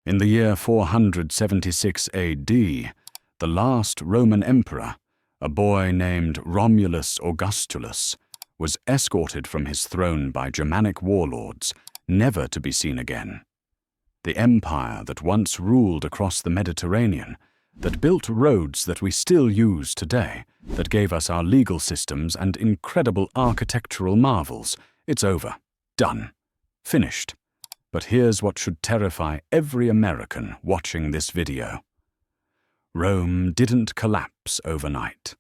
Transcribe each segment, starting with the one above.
In the year 476 AD, the last Roman emperor, a boy named Romulus Augustulus, was escorted from his throne by Germanic warlords, never to be seen again. The empire that once ruled across the Mediterranean, that built roads that we still use today, that gave us our legal systems and incredible architectural marvels, it's over. Done. Finished. But here's what should terrify every American watching this video. Rome didn't collapse overnight.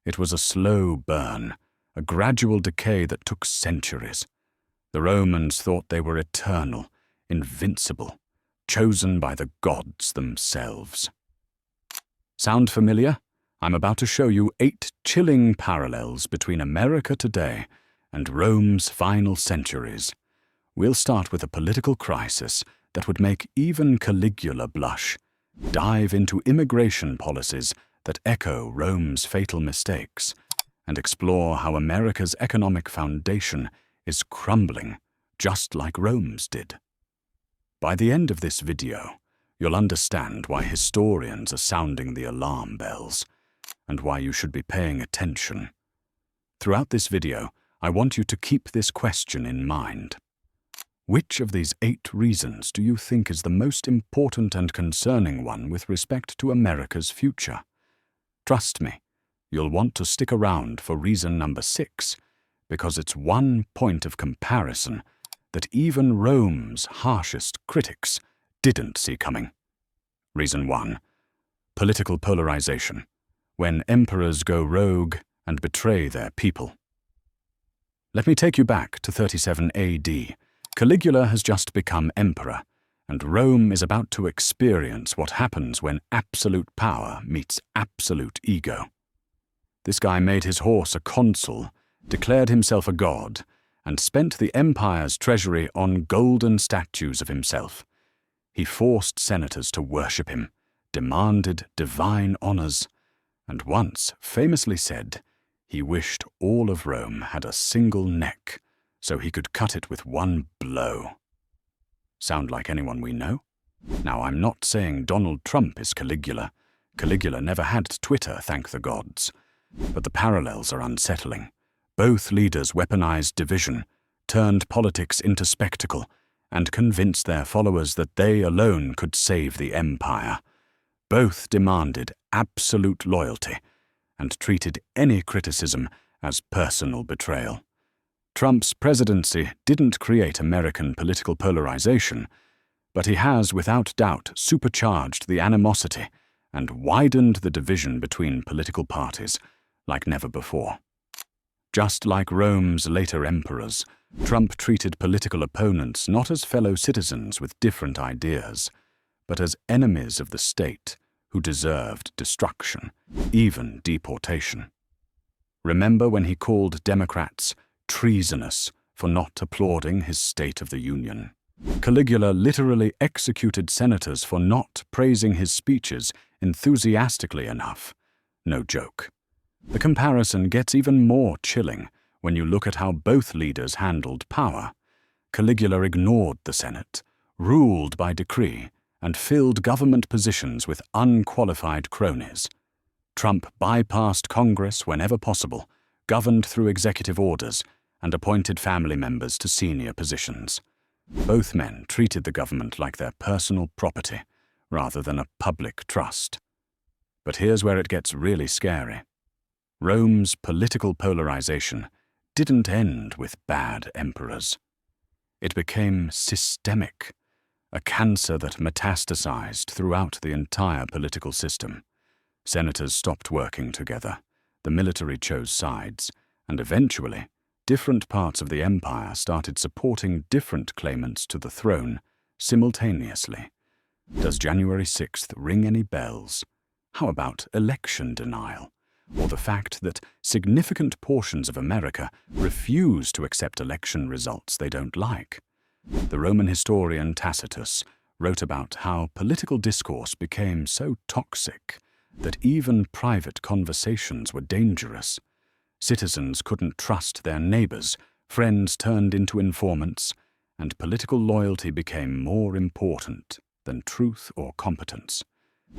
It was a slow burn, a gradual decay that took centuries. The Romans thought they were eternal, invincible, chosen by the gods themselves. Sound familiar? I'm about to show you 8 chilling parallels between America today and Rome's final centuries. We'll start with a political crisis that would make even Caligula blush, dive into immigration policies that echo Rome's fatal mistakes, and explore how America's economic foundation is crumbling just like Rome's did. By the end of this video, you'll understand why historians are sounding the alarm bells, and why you should be paying attention. Throughout this video, I want you to keep this question in mind. Which of these 8 reasons do you think is the most important and concerning one with respect to America's future? Trust me, you'll want to stick around for reason number 6, because it's one point of comparison that even Rome's harshest critics didn't see coming. Reason 1. Political polarization, when emperors go rogue and betray their people. Let me take you back to 37 AD. Caligula has just become emperor, and Rome is about to experience what happens when absolute power meets absolute ego. This guy made his horse a consul, declared himself a god, and spent the empire's treasury on golden statues of himself. He forced senators to worship him, demanded divine honors, and once famously said he wished all of Rome had a single neck, so he could cut it with one blow. Sound like anyone we know? Now, I'm not saying Donald Trump is Caligula. Caligula never had Twitter, thank the gods. But the parallels are unsettling. Both leaders weaponized division, turned politics into spectacle, and convinced their followers that they alone could save the empire. Both demanded absolute loyalty, and treated any criticism as personal betrayal. Trump's presidency didn't create American political polarization, but he has without doubt supercharged the animosity and widened the division between political parties like never before. Just like Rome's later emperors, Trump treated political opponents not as fellow citizens with different ideas, but as enemies of the state who deserved destruction, even deportation. Remember when he called Democrats treasonous for not applauding his State of the Union? Caligula literally executed senators for not praising his speeches enthusiastically enough. No joke. The comparison gets even more chilling when you look at how both leaders handled power. Caligula ignored the Senate, ruled by decree, and filled government positions with unqualified cronies. Trump bypassed Congress whenever possible, governed through executive orders, and appointed family members to senior positions. Both men treated the government like their personal property, rather than a public trust. But here's where it gets really scary. Rome's political polarization didn't end with bad emperors. It became systemic, a cancer that metastasized throughout the entire political system. Senators stopped working together, the military chose sides, and eventually, different parts of the empire started supporting different claimants to the throne simultaneously. Does January 6th ring any bells? How about election denial? Or the fact that significant portions of America refuse to accept election results they don't like? The Roman historian Tacitus wrote about how political discourse became so toxic that even private conversations were dangerous. Citizens couldn't trust their neighbors, friends turned into informants, and political loyalty became more important than truth or competence.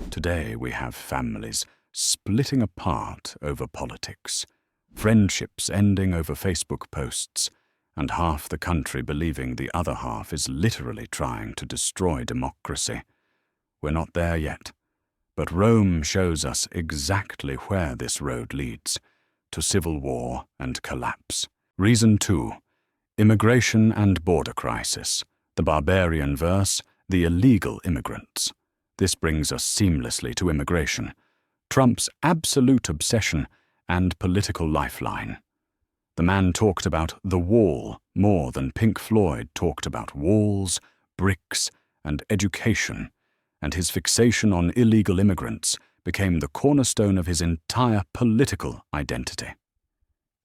Today we have families splitting apart over politics, friendships ending over Facebook posts, and half the country believing the other half is literally trying to destroy democracy. We're not there yet, but Rome shows us exactly where this road leads, to civil war and collapse. Reason 2. Immigration and border crisis. The barbarian verse, the illegal immigrants. This brings us seamlessly to immigration, Trump's absolute obsession and political lifeline. The man talked about the wall more than Pink Floyd talked about walls, bricks, and education, and his fixation on illegal immigrants became the cornerstone of his entire political identity.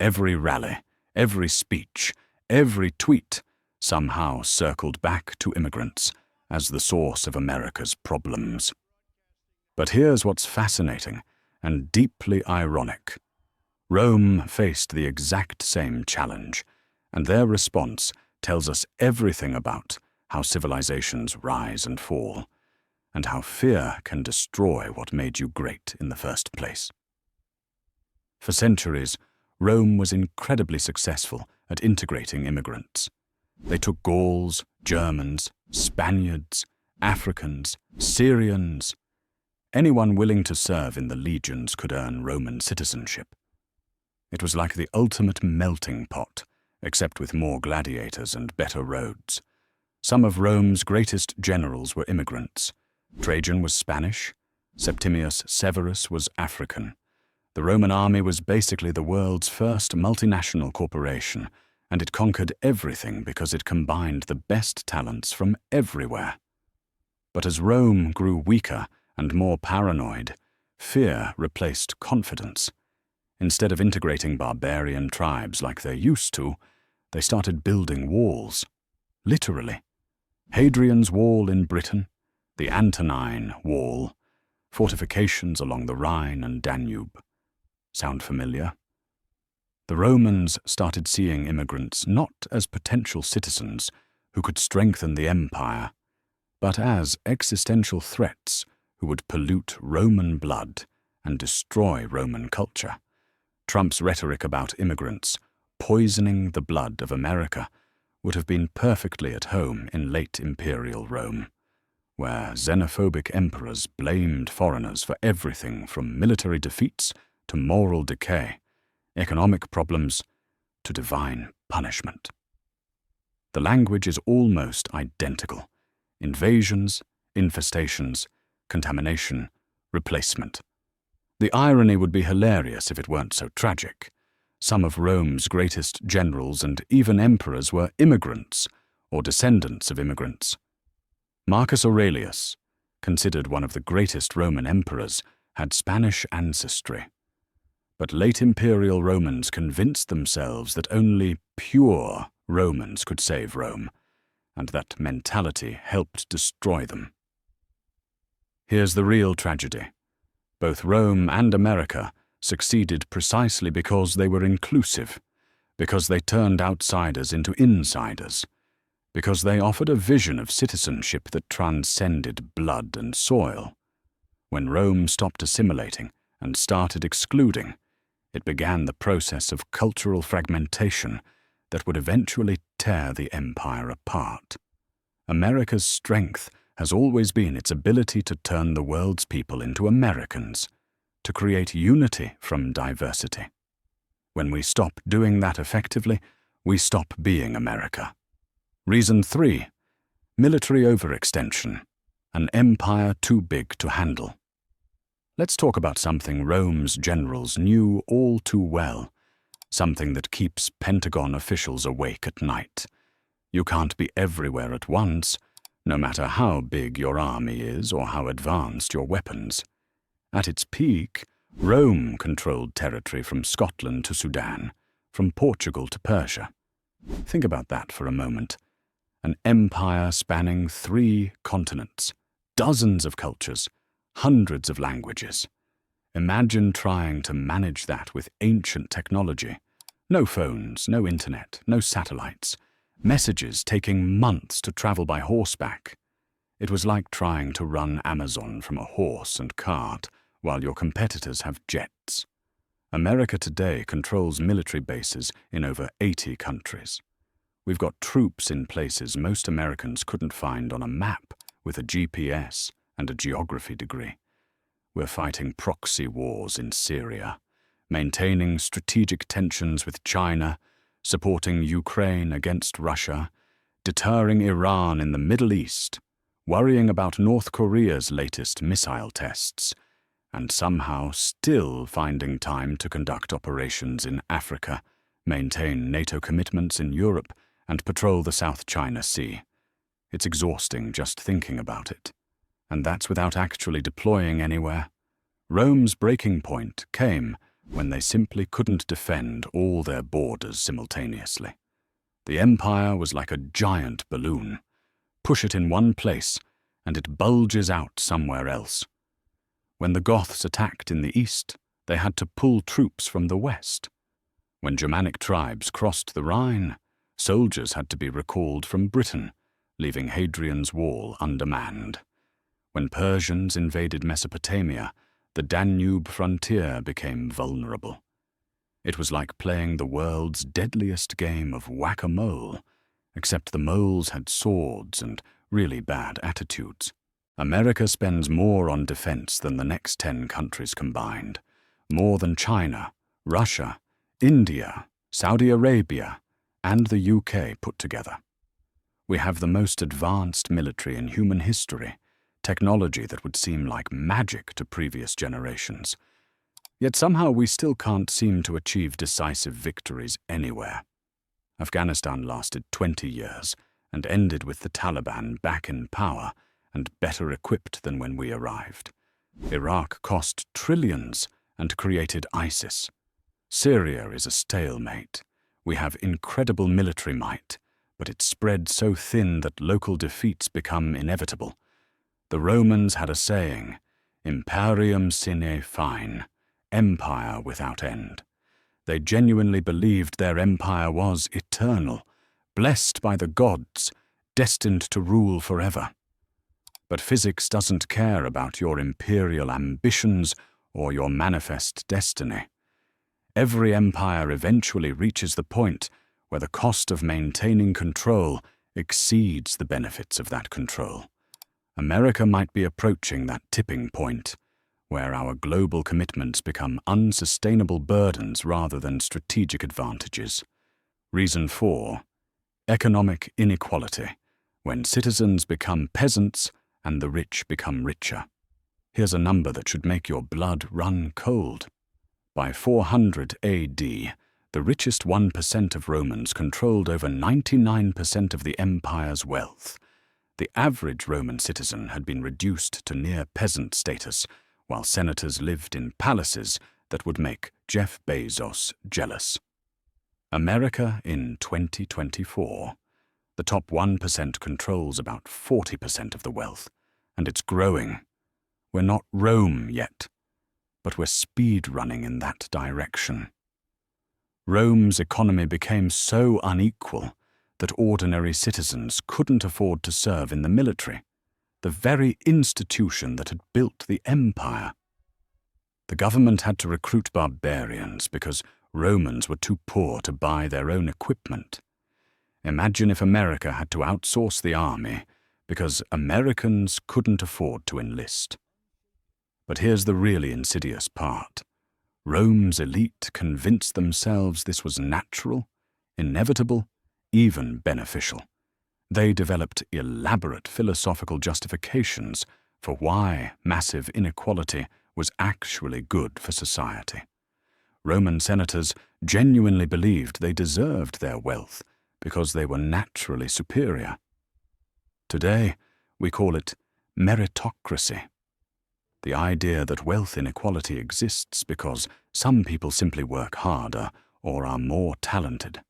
Every rally, every speech, every tweet somehow circled back to immigrants as the source of America's problems. But here's what's fascinating and deeply ironic. Rome faced the exact same challenge, and their response tells us everything about how civilizations rise and fall, and how fear can destroy what made you great in the first place. For centuries, Rome was incredibly successful at integrating immigrants. They took Gauls, Germans, Spaniards, Africans, Syrians. Anyone willing to serve in the legions could earn Roman citizenship. It was like the ultimate melting pot, except with more gladiators and better roads. Some of Rome's greatest generals were immigrants. Trajan was Spanish. Septimius Severus was African. The Roman army was basically the world's first multinational corporation, and it conquered everything because it combined the best talents from everywhere. But as Rome grew weaker and more paranoid, fear replaced confidence. Instead of integrating barbarian tribes like they used to, they started building walls. Literally. Hadrian's Wall in Britain, the Antonine Wall, fortifications along the Rhine and Danube. Sound familiar? The Romans started seeing immigrants not as potential citizens who could strengthen the empire, but as existential threats who would pollute Roman blood and destroy Roman culture. Trump's rhetoric about immigrants poisoning the blood of America would have been perfectly at home in late imperial Rome, where xenophobic emperors blamed foreigners for everything from military defeats to moral decay, economic problems to divine punishment. The language is almost identical. Invasions, infestations, contamination, replacement. The irony would be hilarious if it weren't so tragic. Some of Rome's greatest generals and even emperors were immigrants or descendants of immigrants. Marcus Aurelius, considered one of the greatest Roman emperors, had Spanish ancestry. But late imperial Romans convinced themselves that only pure Romans could save Rome, and that mentality helped destroy them. Here's the real tragedy. Both Rome and America succeeded precisely because they were inclusive, because they turned outsiders into insiders, because they offered a vision of citizenship that transcended blood and soil. When Rome stopped assimilating and started excluding, it began the process of cultural fragmentation that would eventually tear the empire apart. America's strength has always been its ability to turn the world's people into Americans, to create unity from diversity. When we stop doing that effectively, we stop being America. Reason 3. Military overextension. An empire too big to handle. Let's talk about something Rome's generals knew all too well, something that keeps Pentagon officials awake at night. You can't be everywhere at once, no matter how big your army is or how advanced your weapons. At its peak, Rome controlled territory from Scotland to Sudan, from Portugal to Persia. Think about that for a moment. An empire spanning 3 continents, dozens of cultures, hundreds of languages. Imagine trying to manage that with ancient technology. No phones, no internet, no satellites. Messages taking months to travel by horseback. It was like trying to run Amazon from a horse and cart while your competitors have jets. America today controls military bases in over 80 countries. We've got troops in places most Americans couldn't find on a map with a GPS and a geography degree. We're fighting proxy wars in Syria, maintaining strategic tensions with China, supporting Ukraine against Russia, deterring Iran in the Middle East, worrying about North Korea's latest missile tests, and somehow still finding time to conduct operations in Africa, maintain NATO commitments in Europe, and patrol the South China Sea. It's exhausting just thinking about it. And that's without actually deploying anywhere. Rome's breaking point came when they simply couldn't defend all their borders simultaneously. The empire was like a giant balloon. Push it in one place, and it bulges out somewhere else. When the Goths attacked in the east, they had to pull troops from the west. When Germanic tribes crossed the Rhine, soldiers had to be recalled from Britain, leaving Hadrian's Wall undermanned. When Persians invaded Mesopotamia, the Danube frontier became vulnerable. It was like playing the world's deadliest game of whack-a-mole, except the moles had swords and really bad attitudes. America spends more on defense than the next 10 countries combined, more than China, Russia, India, Saudi Arabia, and the UK put together. We have the most advanced military in human history, technology that would seem like magic to previous generations. Yet somehow we still can't seem to achieve decisive victories anywhere. Afghanistan lasted 20 years and ended with the Taliban back in power and better equipped than when we arrived. Iraq cost trillions and created ISIS. Syria is a stalemate. We have incredible military might, but it's spread so thin that local defeats become inevitable. The Romans had a saying, imperium sine fine, empire without end. They genuinely believed their empire was eternal, blessed by the gods, destined to rule forever. But physics doesn't care about your imperial ambitions or your manifest destiny. Every empire eventually reaches the point where the cost of maintaining control exceeds the benefits of that control. America might be approaching that tipping point, where our global commitments become unsustainable burdens rather than strategic advantages. Reason 4, economic inequality, when citizens become peasants and the rich become richer. Here's a number that should make your blood run cold. By 400 AD, the richest 1% of Romans controlled over 99% of the empire's wealth. The average Roman citizen had been reduced to near peasant status, while senators lived in palaces that would make Jeff Bezos jealous. America in 2024. The top 1% controls about 40% of the wealth, and it's growing. We're not Rome yet, but we're speed running in that direction. Rome's economy became so unequal that ordinary citizens couldn't afford to serve in the military, the very institution that had built the empire. The government had to recruit barbarians because Romans were too poor to buy their own equipment. Imagine if America had to outsource the army because Americans couldn't afford to enlist. But here's the really insidious part. Rome's elite convinced themselves this was natural, inevitable, even beneficial. They developed elaborate philosophical justifications for why massive inequality was actually good for society. Roman senators genuinely believed they deserved their wealth because they were naturally superior. Today, we call it meritocracy. The idea that wealth inequality exists because some people simply work harder or are more talented.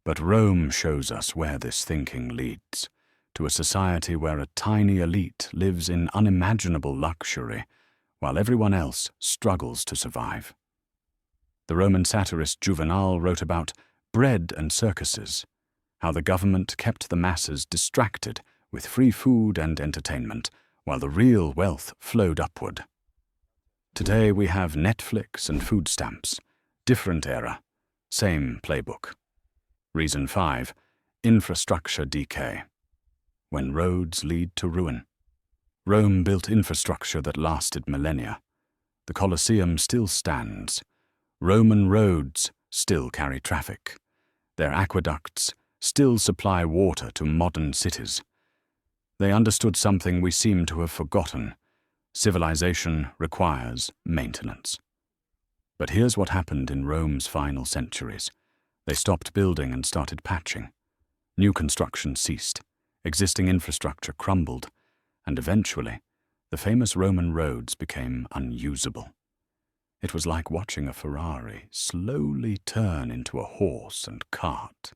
But Rome shows us where this thinking leads, to a society where a tiny elite lives in unimaginable luxury, while everyone else struggles to survive. The Roman satirist Juvenal wrote about bread and circuses, how the government kept the masses distracted with free food and entertainment, while the real wealth flowed upward. Today we have Netflix and food stamps. Different era, same playbook. Reason 5. Infrastructure decay. When roads lead to ruin. Rome built infrastructure that lasted millennia. The Colosseum still stands. Roman roads still carry traffic. Their aqueducts still supply water to modern cities. They understood something we seem to have forgotten. Civilization requires maintenance. But here's what happened in Rome's final centuries. They stopped building and started patching. New construction ceased. Existing infrastructure crumbled. And eventually, the famous Roman roads became unusable. It was like watching a Ferrari slowly turn into a horse and cart.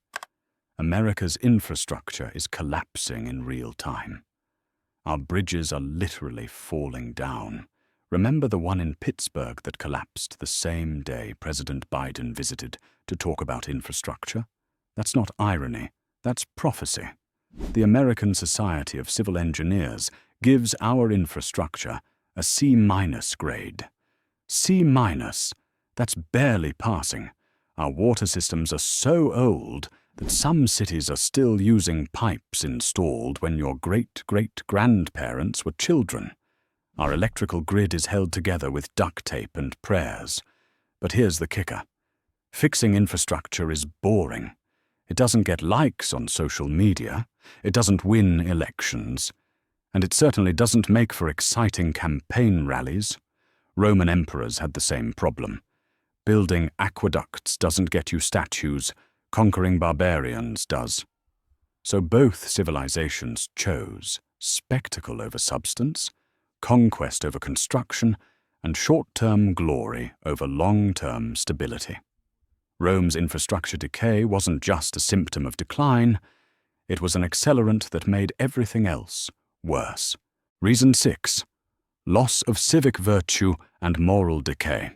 America's infrastructure is collapsing in real time. Our bridges are literally falling down. Remember the one in Pittsburgh that collapsed the same day President Biden visited to talk about infrastructure? That's not irony, that's prophecy. The American Society of Civil Engineers gives our infrastructure a C- grade. C-, that's barely passing. Our water systems are so old that some cities are still using pipes installed when your great-great-grandparents were children. Our electrical grid is held together with duct tape and prayers. But here's the kicker. Fixing infrastructure is boring. It doesn't get likes on social media. It doesn't win elections. And it certainly doesn't make for exciting campaign rallies. Roman emperors had the same problem. Building aqueducts doesn't get you statues. Conquering barbarians does. So both civilizations chose spectacle over substance, conquest over construction, and short-term glory over long-term stability. Rome's infrastructure decay wasn't just a symptom of decline, it was an accelerant that made everything else worse. Reason 6. Loss of civic virtue and moral decay.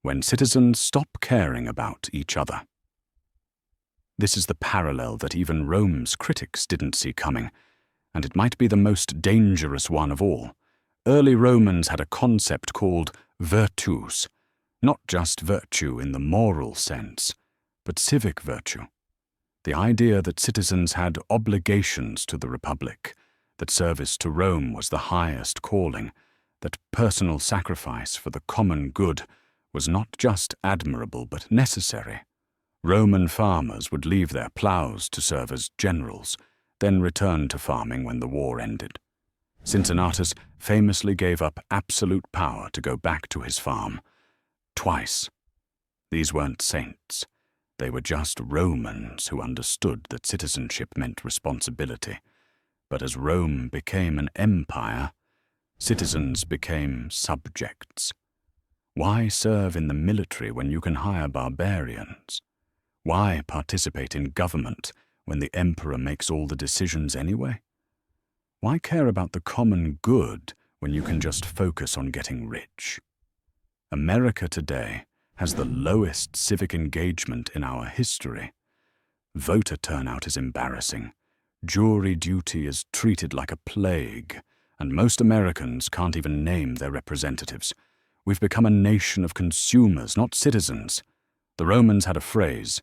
When citizens stop caring about each other. This is the parallel that even Rome's critics didn't see coming, and it might be the most dangerous one of all. Early Romans had a concept called virtus, not just virtue in the moral sense, but civic virtue. The idea that citizens had obligations to the Republic, that service to Rome was the highest calling, that personal sacrifice for the common good was not just admirable but necessary. Roman farmers would leave their plows to serve as generals, then return to farming when the war ended. Cincinnatus famously gave up absolute power to go back to his farm. Twice. These weren't saints. They were just Romans who understood that citizenship meant responsibility. But as Rome became an empire, citizens became subjects. Why serve in the military when you can hire barbarians? Why participate in government when the emperor makes all the decisions anyway? Why care about the common good when you can just focus on getting rich? America today has the lowest civic engagement in our history. Voter turnout is embarrassing. Jury duty is treated like a plague, and most Americans can't even name their representatives. We've become a nation of consumers, not citizens. The Romans had a phrase,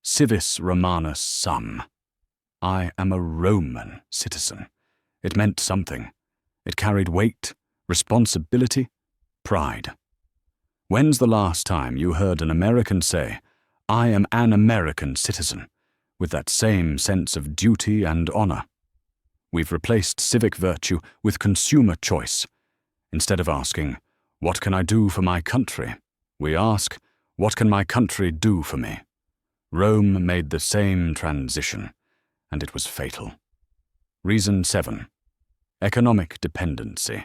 civis Romanus sum. I am a Roman citizen. It meant something. It carried weight, responsibility, pride. When's the last time you heard an American say, I am an American citizen, with that same sense of duty and honor? We've replaced civic virtue with consumer choice. Instead of asking, what can I do for my country? We ask, what can my country do for me? Rome made the same transition, and it was fatal. Reason 7. Economic dependency.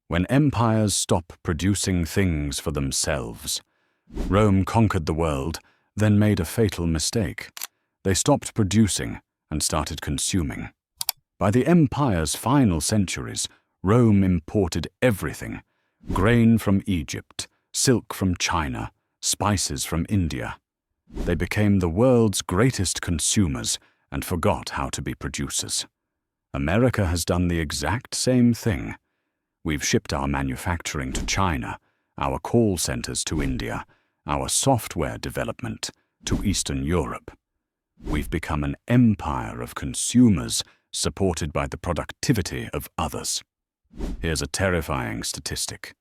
When empires stop producing things for themselves, Rome conquered the world, then made a fatal mistake. They stopped producing and started consuming. By the empire's final centuries, Rome imported everything: grain from Egypt, silk from China, spices from India. They became the world's greatest consumers and forgot how to be producers. America has done the exact same thing. We've shipped our manufacturing to China, our call centers to India, our software development to Eastern Europe. We've become an empire of consumers supported by the productivity of others. Here's a terrifying statistic.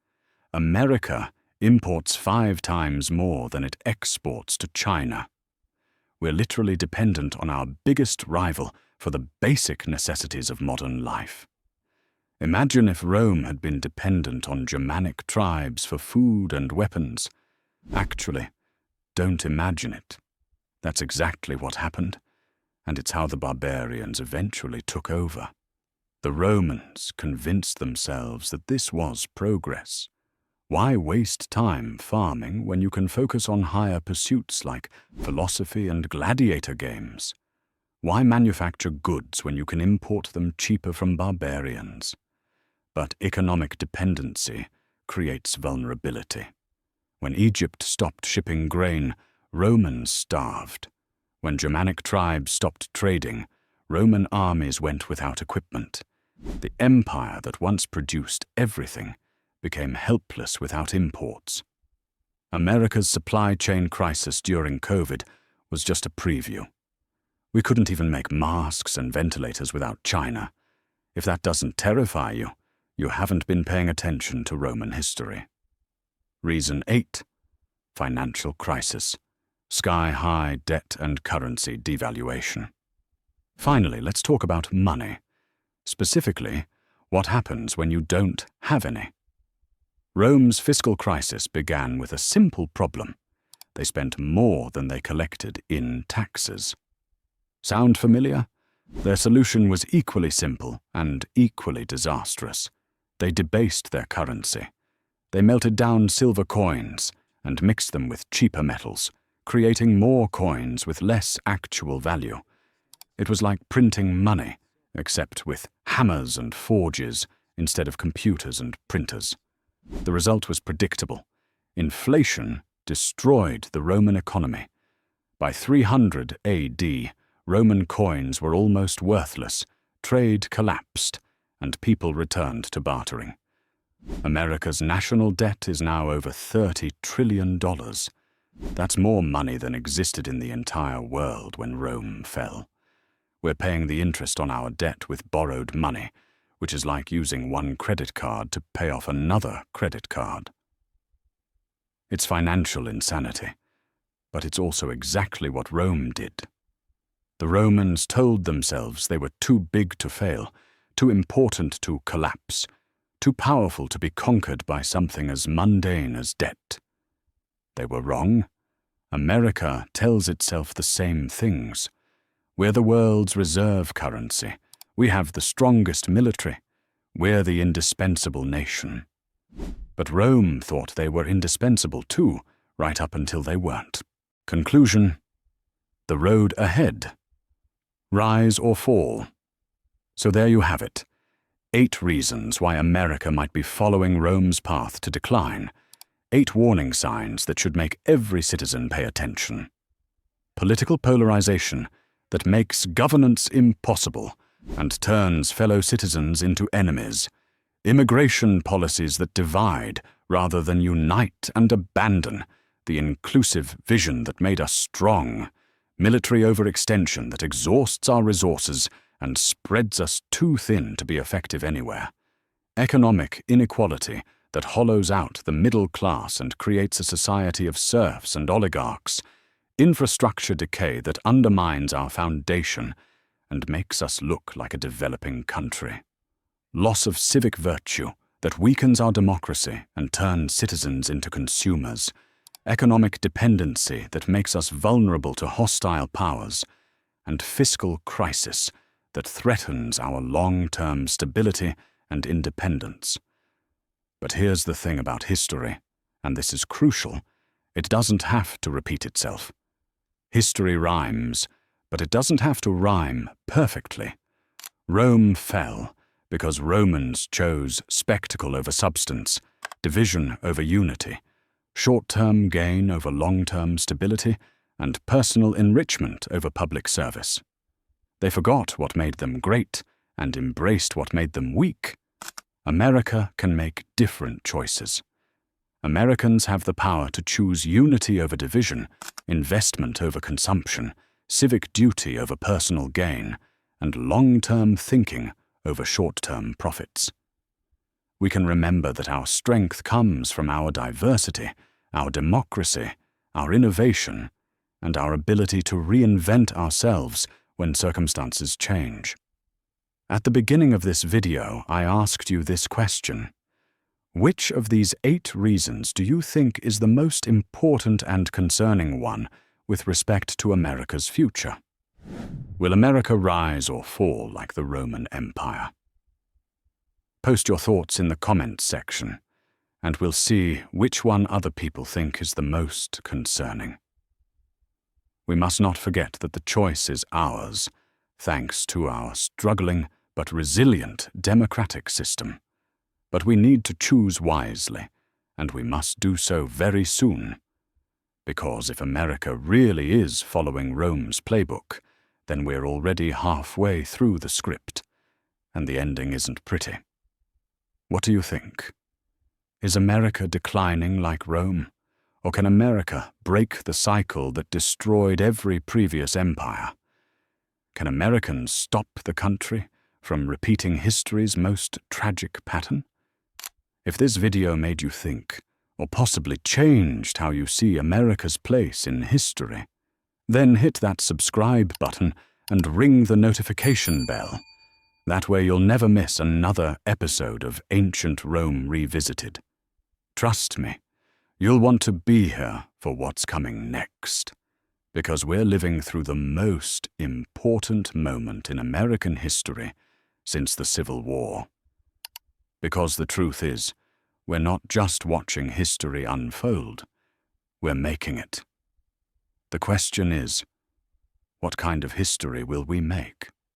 America imports 5 times more than it exports to China. We're literally dependent on our biggest rival for the basic necessities of modern life. Imagine if Rome had been dependent on Germanic tribes for food and weapons. Actually, don't imagine it. That's exactly what happened, and it's how the barbarians eventually took over. The Romans convinced themselves that this was progress. Why waste time farming when you can focus on higher pursuits like philosophy and gladiator games? Why manufacture goods when you can import them cheaper from barbarians? But economic dependency creates vulnerability. When Egypt stopped shipping grain, Romans starved. When Germanic tribes stopped trading, Roman armies went without equipment. The empire that once produced everything became helpless without imports. America's supply chain crisis during COVID was just a preview. We couldn't even make masks and ventilators without China. If that doesn't terrify you, you haven't been paying attention to Roman history. Reason 8. Financial crisis. Sky-high debt and currency devaluation. Finally, let's talk about money. Specifically, what happens when you don't have any. Rome's fiscal crisis began with a simple problem. They spent more than they collected in taxes. Sound familiar? Their solution was equally simple and equally disastrous. They debased their currency. They melted down silver coins and mixed them with cheaper metals, creating more coins with less actual value. It was like printing money, except with hammers and forges instead of computers and printers. The result was predictable. Inflation destroyed the Roman economy. By 300 AD, Roman coins were almost worthless, trade collapsed, and people returned to bartering. America's national debt is now over $30 trillion. That's more money than existed in the entire world when Rome fell. We're paying the interest on our debt with borrowed money, which is like using one credit card to pay off another credit card. It's financial insanity, but it's also exactly what Rome did. The Romans told themselves they were too big to fail, too important to collapse, too powerful to be conquered by something as mundane as debt. They were wrong. America tells itself the same things. We're the world's reserve currency. We have the strongest military. We're the indispensable nation. But Rome thought they were indispensable too, right up until they weren't. Conclusion: the road ahead. Rise or fall. So there you have it. 8 reasons why America might be following Rome's path to decline. 8 warning signs that should make every citizen pay attention. Political polarization that makes governance impossible and turns fellow citizens into enemies. Immigration policies that divide rather than unite and abandon. The inclusive vision that made us strong. Military overextension that exhausts our resources and spreads us too thin to be effective anywhere. Economic inequality that hollows out the middle class and creates a society of serfs and oligarchs. Infrastructure decay that undermines our foundation and makes us look like a developing country. Loss of civic virtue that weakens our democracy and turns citizens into consumers. Economic dependency that makes us vulnerable to hostile powers. And fiscal crisis that threatens our long-term stability and independence. But here's the thing about history, and this is crucial: it doesn't have to repeat itself. History rhymes, but it doesn't have to rhyme perfectly. Rome fell because Romans chose spectacle over substance, division over unity, short-term gain over long-term stability, and personal enrichment over public service. They forgot what made them great and embraced what made them weak, America can make different choices. Americans have the power to choose unity over division, investment over consumption, civic duty over personal gain, and long-term thinking over short-term profits. We can remember that our strength comes from our diversity, our democracy, our innovation, and our ability to reinvent ourselves when circumstances change. At the beginning of this video, I asked you this question. Which of these 8 reasons do you think is the most important and concerning one with respect to America's future? Will America rise or fall like the Roman Empire? Post your thoughts in the comments section, and we'll see which one other people think is the most concerning. We must not forget that the choice is ours, thanks to our struggling but resilient democratic system. But we need to choose wisely, and we must do so very soon. Because if America really is following Rome's playbook, then we're already halfway through the script, and the ending isn't pretty. What do you think? Is America declining like Rome? Or can America break the cycle that destroyed every previous empire? Can Americans stop the country from repeating history's most tragic pattern? If this video made you think, or possibly changed how you see America's place in history, then hit that subscribe button and ring the notification bell. That way you'll never miss another episode of Ancient Rome Revisited. Trust me, you'll want to be here for what's coming next, because we're living through the most important moment in American history since the Civil War. Because the truth is, we're not just watching history unfold, we're making it. The question is, what kind of history will we make?